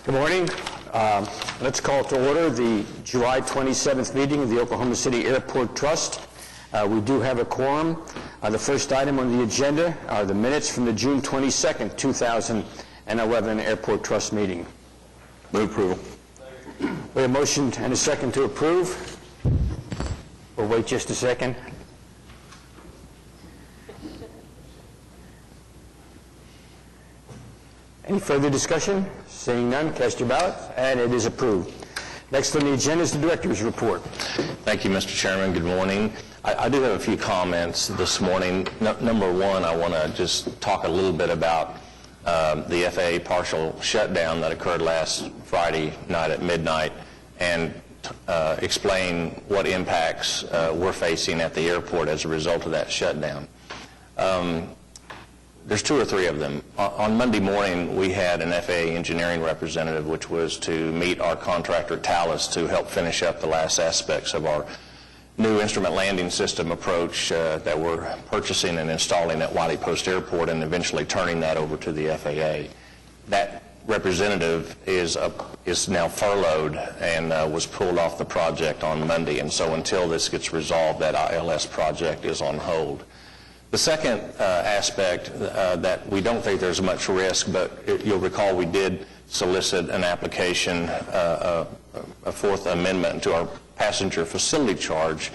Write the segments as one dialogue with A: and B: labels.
A: Good morning. Let's call to order the July 27th meeting of the Oklahoma City Airport Trust. We do have a quorum. The first item on the agenda are the minutes from the June 22nd, 2011 Airport Trust meeting.
B: Move approval.
A: We have a motion and a second to approve. We'll wait just a second. Any further discussion? Seeing none, cast your ballot, and it is approved. Next on the agenda is the director's report.
B: Thank you, Mr. Chairman. Good morning. I do have a few comments this morning. Number one, I want to just talk a little bit about the FAA partial shutdown that occurred last Friday night at midnight and explain what impacts we're facing at the airport as a result of that shutdown. There's two or three of them. On Monday morning, we had an FAA engineering representative, which was to meet our contractor, Thales, to help finish up the last aspects of our new instrument landing system approach that we're purchasing and installing at Wiley Post Airport and eventually turning that over to the FAA. That representative is now furloughed and was pulled off the project on Monday, and so until this gets resolved, that ILS project is on hold. The second aspect that we don't think there's much risk, but you'll recall we did solicit an application, a fourth amendment to our passenger facility charge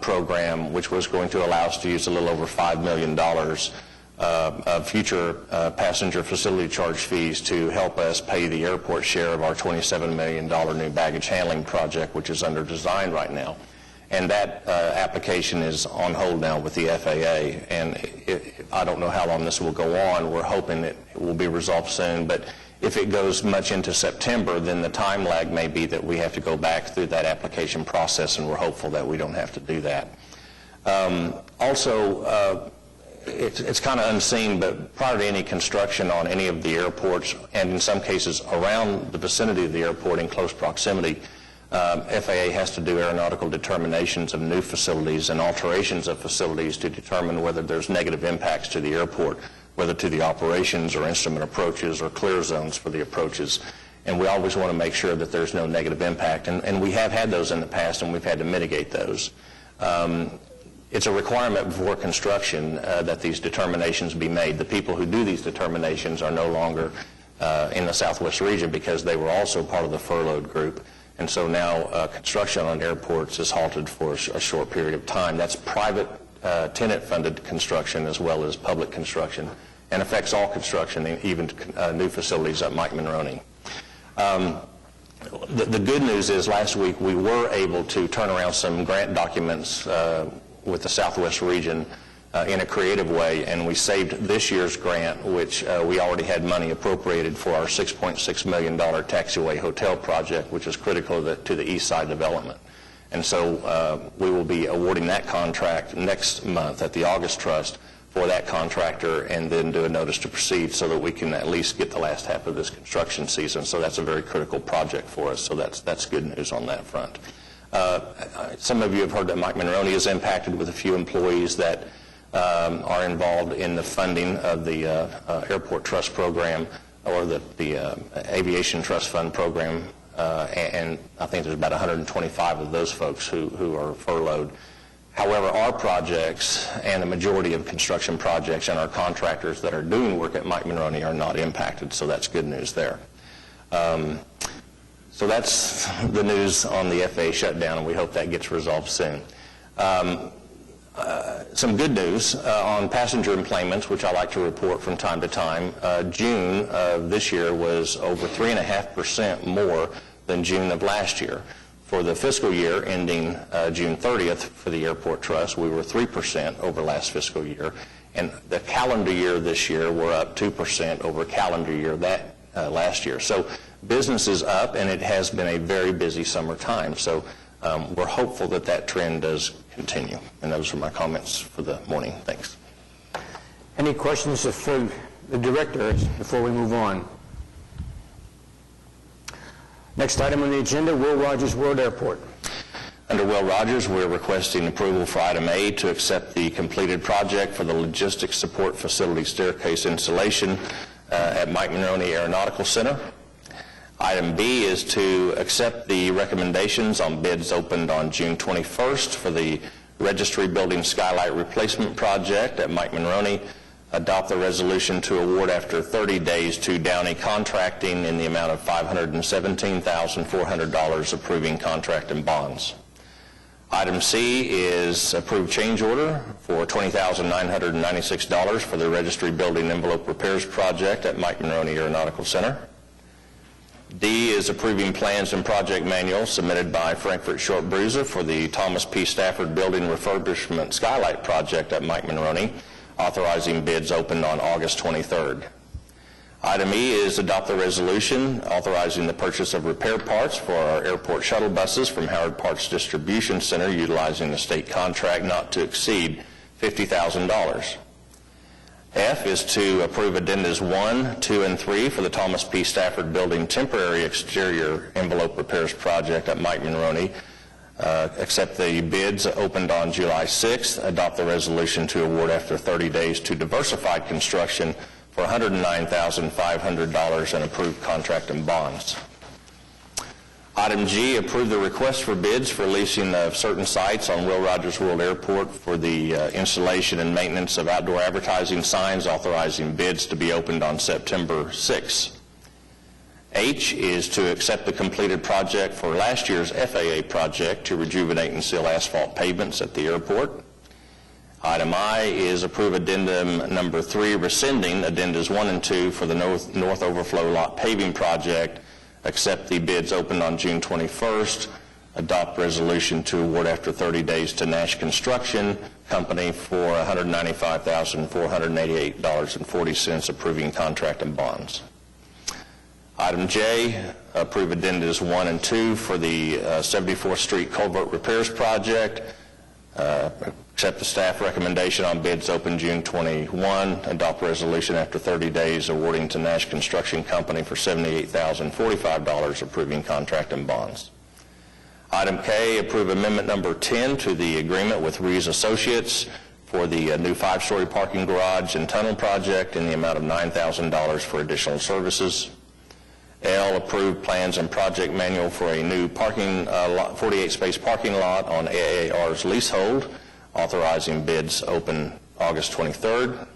B: program, which was going to allow us to use a little over $5 million of future passenger facility charge fees to help us pay the airport share of our $27 million new baggage handling project, which is under design right now. And that application is on hold now with the FAA, and I don't know how long this will go on. We're hoping it will be resolved soon, but if it goes much into September, then the time lag may be that we have to go back through that application process, and we're hopeful that we don't have to do that. It's kind of unseen, but prior to any construction on any of the airports, and in some cases around the vicinity of the airport in close proximity, FAA has to do aeronautical determinations of new facilities and alterations of facilities to determine whether there's negative impacts to the airport, whether to the operations or instrument approaches or clear zones for the approaches. And we always want to make sure that there's no negative impact. And we have had those in the past, and we've had to mitigate those. It's a requirement before construction that these determinations be made. The people who do these determinations are no longer in the Southwest region because they were also part of the furloughed group. And so now construction on airports is halted for a short period of time. That's private tenant-funded construction as well as public construction, and affects all construction, even new facilities at Mike Monroney. The good news is last week we were able to turn around some grant documents with the Southwest region in a creative way, and we saved this year's grant, which we already had money appropriated for our $6.6 million taxiway hotel project, which is critical to the East Side development. And so we will be awarding that contract next month at the August Trust for that contractor, and then do a notice to proceed so that we can at least get the last half of this construction season. So that's a very critical project for us, so that's good news on that front. Some of you have heard that Mike Monroney is impacted with a few employees that are involved in the funding of the Airport Trust program, or the Aviation Trust Fund program, and I think there's about 125 of those folks who are furloughed. However, our projects and the majority of construction projects and our contractors that are doing work at Mike Monroney are not impacted, so that's good news there. So that's the news on the FAA shutdown, and we hope that gets resolved soon. Some good news on passenger enplanements, which I like to report from time to time. June of this year was over 3.5% more than June of last year. For the fiscal year ending June 30th for the Airport Trust, we were 3% over last fiscal year. And the calendar year this year, we're up 2% over calendar year last year. So business is up, and it has been a very busy summertime. So we're hopeful that that trend does continue. And those are my comments for the morning. Thanks.
A: Any questions for the director before we move on? Next item on the agenda, Will Rogers World Airport.
B: Under Will Rogers, we're requesting approval for item A to accept the completed project for the logistics support facility staircase installation at Mike Monroney Aeronautical Center. Item B is to accept the recommendations on bids opened on June 21st for the Registry Building Skylight Replacement Project at Mike Monroney. Adopt the resolution to award after 30 days to Downey Contracting in the amount of $517,400, approving contract and bonds. Item C is approve change order for $20,996 for the Registry Building Envelope Repairs Project at Mike Monroney Aeronautical Center. D is approving plans and project manual submitted by Frankfurt Short Bruza for the Thomas P. Stafford Building Refurbishment Skylight Project at Mike Monroney, authorizing bids opened on August 23rd. Item E is adopt the resolution authorizing the purchase of repair parts for our airport shuttle buses from Howard Parts Distribution Center utilizing the state contract not to exceed $50,000. F is to approve addendas 1, 2, and 3 for the Thomas P. Stafford Building Temporary Exterior Envelope Repairs Project at Mike Monroney. Accept the bids opened on July 6th. Adopt the resolution to award after 30 days to Diversified Construction for $109,500 and approve contract and bonds. Item G, approve the request for bids for leasing of certain sites on Will Rogers World Airport for the installation and maintenance of outdoor advertising signs, authorizing bids to be opened on September 6th. H is to accept the completed project for last year's FAA project to rejuvenate and seal asphalt pavements at the airport. Item I is approve addendum number 3, rescinding addendas 1 and 2 for the North Overflow Lot paving project. Accept the bids opened on June 21st. Adopt resolution to award after 30 days to Nash Construction Company for $195,488.40, approving contract and bonds. Item J, approve addendas 1 and 2 for the 74th Street Culvert Repairs Project. Accept the staff recommendation on bids open June 21. Adopt resolution after 30 days awarding to Nash Construction Company for $78,045, approving contract and bonds. Item K, approve amendment number 10 to the agreement with Rees Associates for the new 5-story parking garage and tunnel project in the amount of $9,000 for additional services. L, approve plans and project manual for a new parking 48-space parking lot on AAR's leasehold, authorizing bids open August 23rd.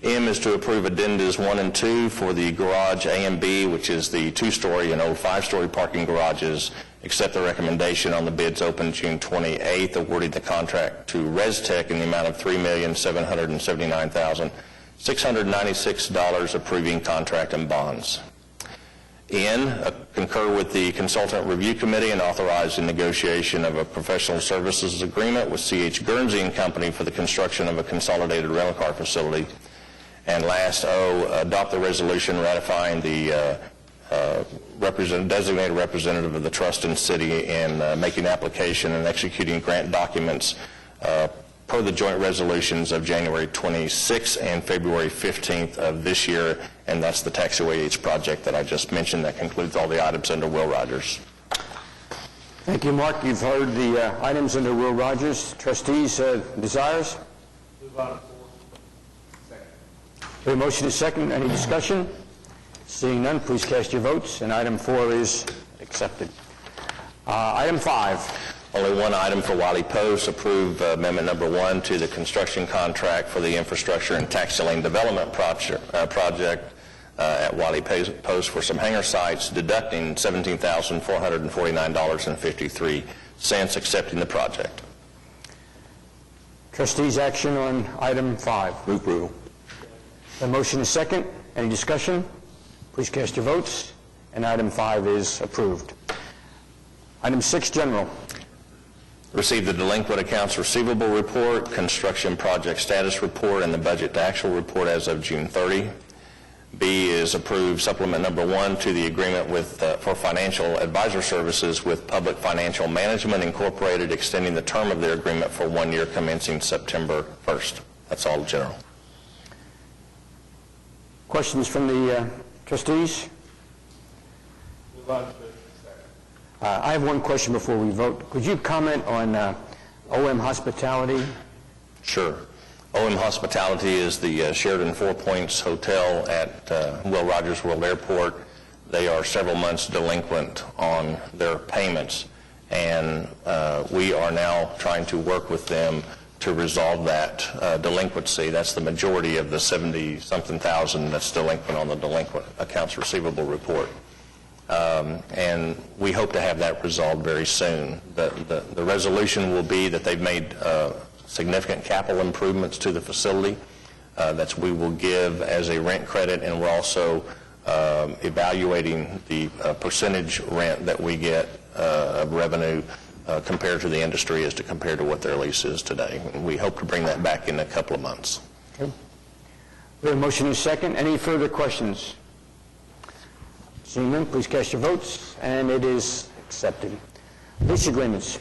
B: M is to approve addendas 1 and 2 for the garage A and B, which is the 2-story and old 5-story parking garages. Accept the recommendation on the bids open June 28th, awarding the contract to ResTech in the amount of $3,779,696, approving contract and bonds. N, concur with the Consultant Review Committee and authorize the negotiation of a professional services agreement with C.H. Guernsey and Company for the construction of a consolidated rental car facility. And last, O, adopt the resolution ratifying the designated representative of the trust and city in making application and executing grant documents per the joint resolutions of January 26th and February 15th of this year, and that's the taxiway H project that I just mentioned. That concludes all the items under Will Rogers.
A: Thank you, Mark. You've heard the items under Will Rogers. Trustees' desires?
C: Move on to 4. Second.
A: A motion is second. Any discussion? Seeing none, please cast your votes, and item 4 is accepted. Item 5.
B: Only one item for Wiley Post. Approve amendment number 1 to the construction contract for the infrastructure and taxi lane development project at Wiley Post for some hangar sites, deducting $17,449.53, accepting the project.
A: Trustees' action on item 5.
B: Move approval.
A: A motion is second. Any discussion? Please cast your votes, and item 5 is approved. Item 6, general.
B: Receive the delinquent accounts receivable report, construction project status report, and the budget to actual report as of June 30. B is approve supplement number 1 to the agreement with for financial advisor services with Public Financial Management Incorporated, extending the term of their agreement for 1 year commencing September 1st. That's all general.
A: Questions from the trustees?
C: Move on to 2.
A: I have one question before we vote. Could you comment on OM Hospitality?
B: Sure. OM Hospitality is the Sheraton Four Points Hotel at Will Rogers World Airport. they are several months delinquent on their payments, and we are now trying to work with them to resolve that delinquency. That's the majority of the 70-something thousand that's delinquent on the delinquent accounts receivable report. And we hope to have that resolved very soon. The resolution will be that they've made significant capital improvements to the facility that we will give as a rent credit, and we're also evaluating the percentage rent that we get of revenue compared to the industry as to compared to what their lease is today. And we hope to bring that back in a couple of months.
A: Okay. We have a motion and a second. Any further questions? Seeing none, please cast your votes, and it is accepted. Lease agreements.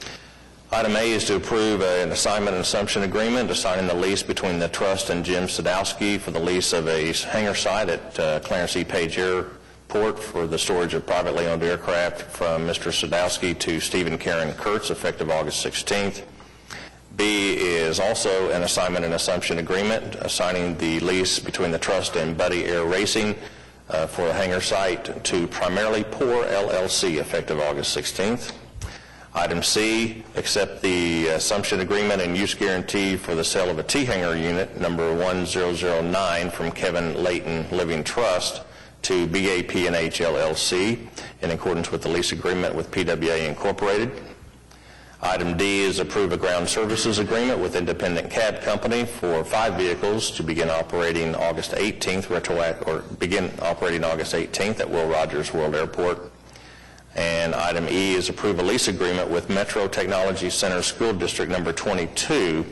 B: Item A is to approve an assignment and assumption agreement assigning the lease between the Trust and Jim Sadowski for the lease of a hangar site at Clarence E. Page Airport for the storage of privately owned aircraft from Mr. Sadowski to Stephen Karen Kurtz, effective August 16th. B is also an assignment and assumption agreement assigning the lease between the Trust and Buddy Air Racing for a hangar site to Primarily Poor LLC, effective August 16th. Item C, accept the assumption agreement and use guarantee for the sale of a T-hangar unit, number 1009, from Kevin Layton Living Trust to BAP&H LLC in accordance with the lease agreement with PWA Incorporated. Item D is approve a ground services agreement with Independent Cab Company for 5 vehicles to begin operating August 18th, begin operating August 18th at Will Rogers World Airport. And item E is approve a lease agreement with Metro Technology Center School District number 22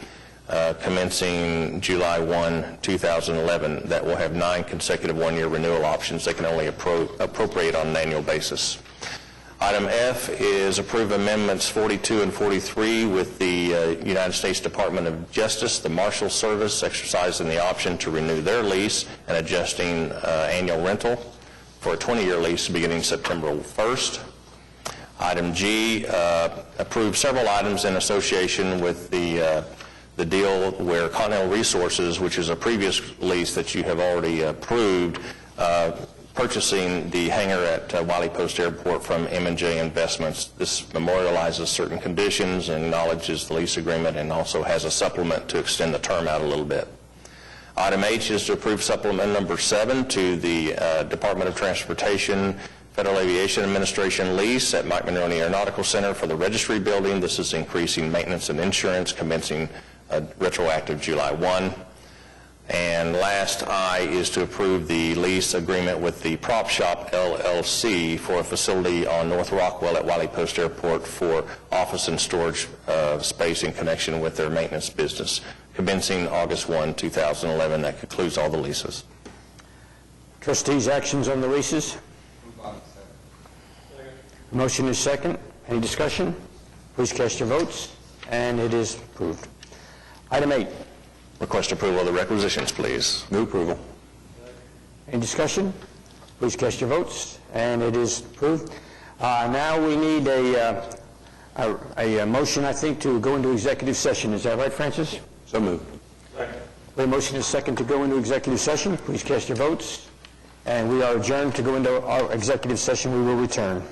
B: commencing July 1, 2011 that will have 9 consecutive one-year renewal options they can only appropriate on an annual basis. Item F is approve amendments 42 and 43 with the United States Department of Justice, the Marshal Service, exercising the option to renew their lease and adjusting annual rental for a 20-year lease beginning September 1st. Item G, approve several items in association with the deal where Continental Resources, which is a previous lease that you have already approved, purchasing the hangar at Wiley Post Airport from M&J Investments. This memorializes certain conditions and acknowledges the lease agreement and also has a supplement to extend the term out a little bit. Item H is to approve supplement number 7 to the Department of Transportation Federal Aviation Administration lease at Mike Monroney Aeronautical Center for the registry building. This is increasing maintenance and insurance commencing retroactive July 1. And last I is to approve the lease agreement with the Prop Shop LLC for a facility on North Rockwell at Wiley Post Airport for office and storage space in connection with their maintenance business, commencing August 1, 2011. That concludes all the leases.
A: Trustees' actions on the leases? Motion is second. Any discussion? Please cast your votes, and it is approved. Item 8.
B: Request approval of the requisitions, please. Move approval.
A: Any discussion? Please cast your votes, and it is approved. Now we need a motion, I think, to go into executive session. Is that right, Francis?
B: So moved.
C: Second.
A: The motion is second to go into executive session. Please cast your votes. And we are adjourned to go into our executive session. We will return.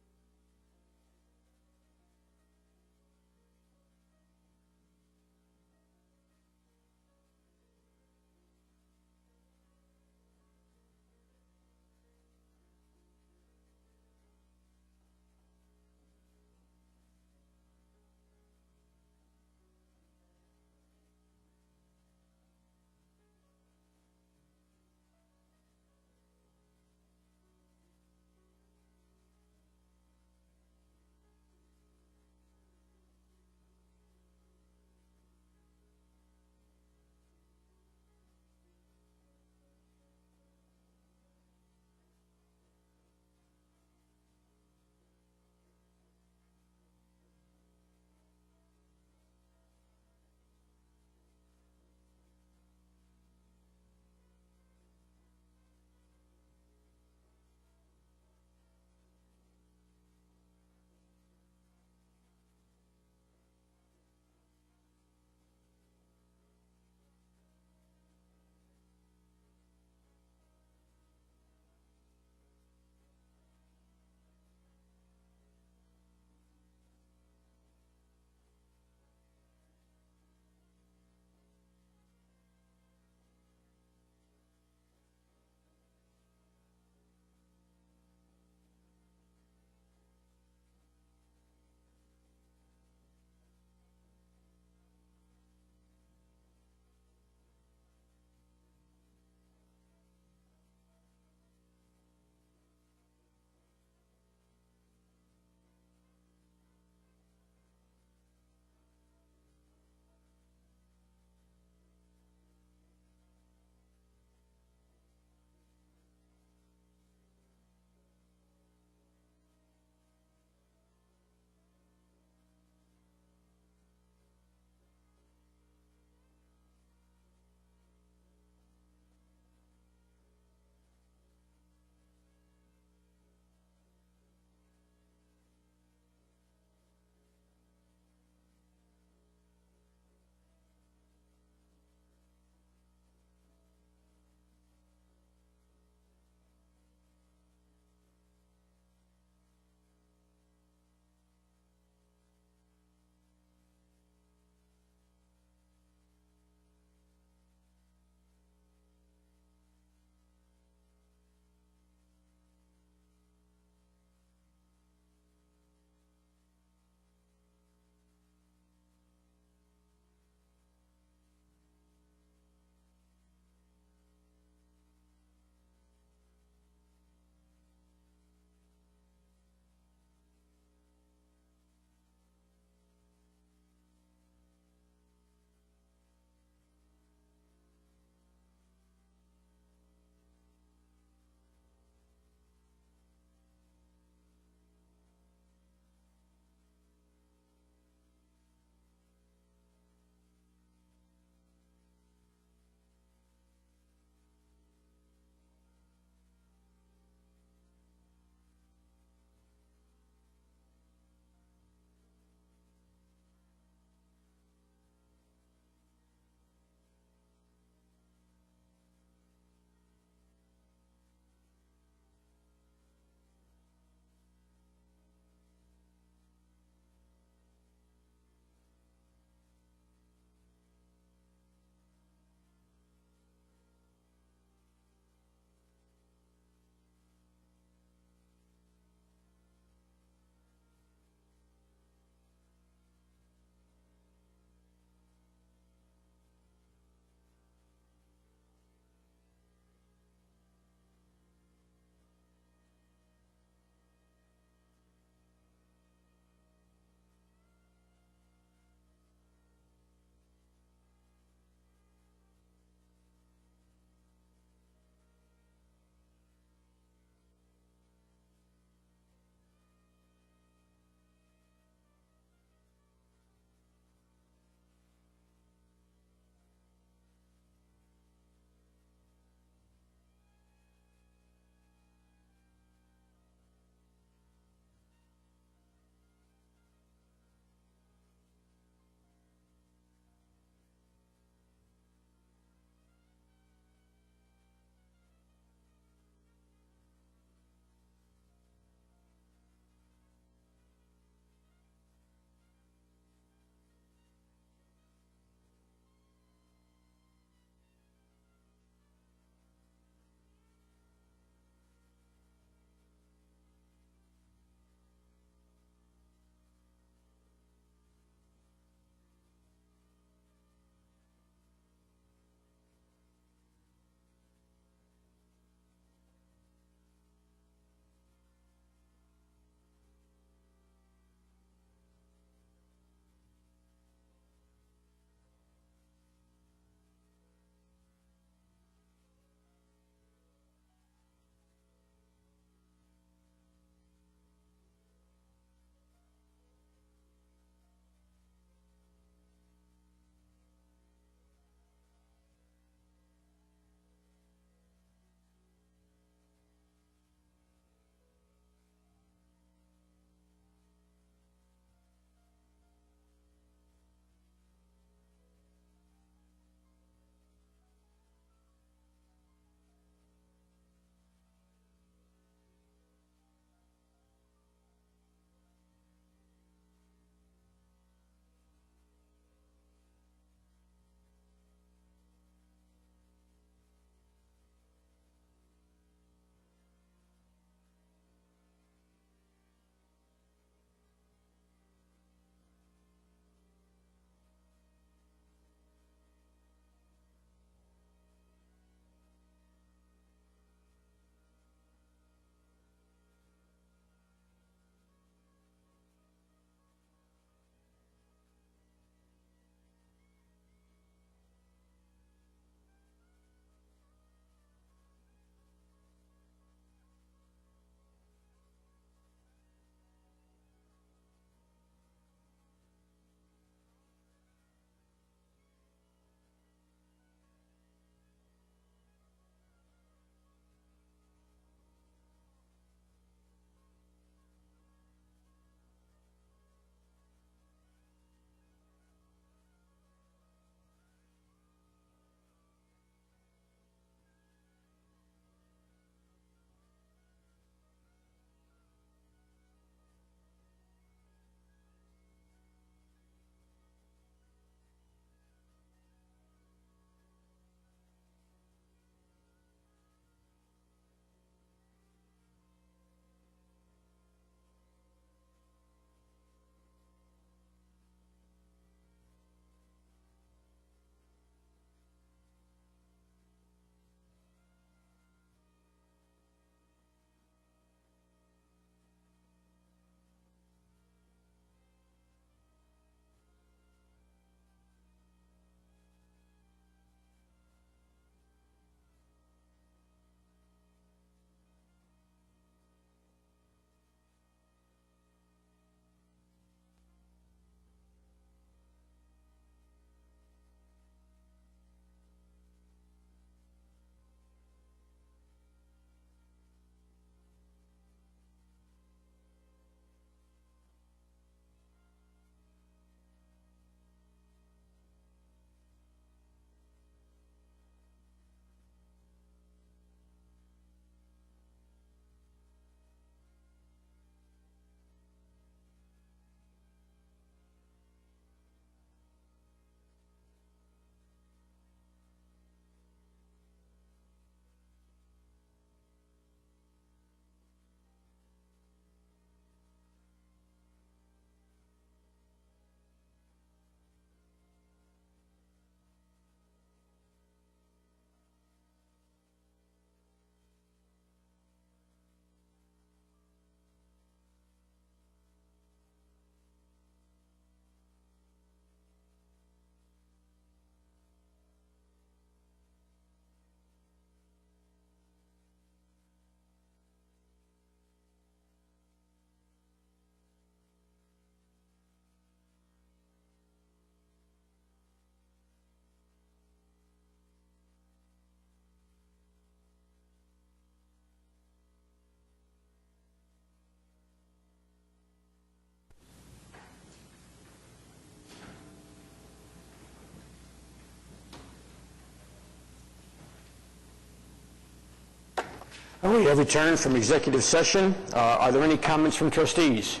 A: We have returned from executive session. Are there any comments from trustees?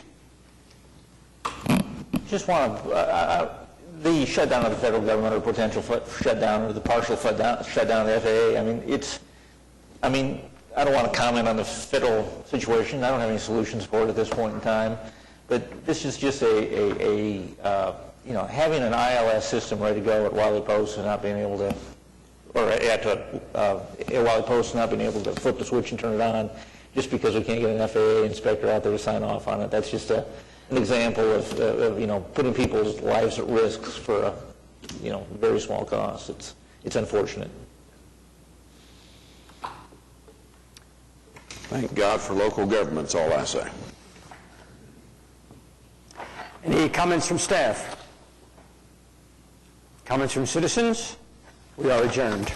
D: Just want to, the shutdown of the federal government or potential shutdown or the partial shutdown of the FAA, I don't want to comment on the federal situation. I don't have any solutions for it at this point in time. But this is just having an ILS system ready to go at Wiley Post and not being able to, or at Wiley Post and not being able to flip the switch and turn it on just because we can't get an FAA inspector out there to sign off on it. That's just an example of putting people's lives at risk for a very small cost. It's unfortunate.
E: Thank God for local governments, all I say.
A: Any comments from staff? Comments from citizens? We are adjourned.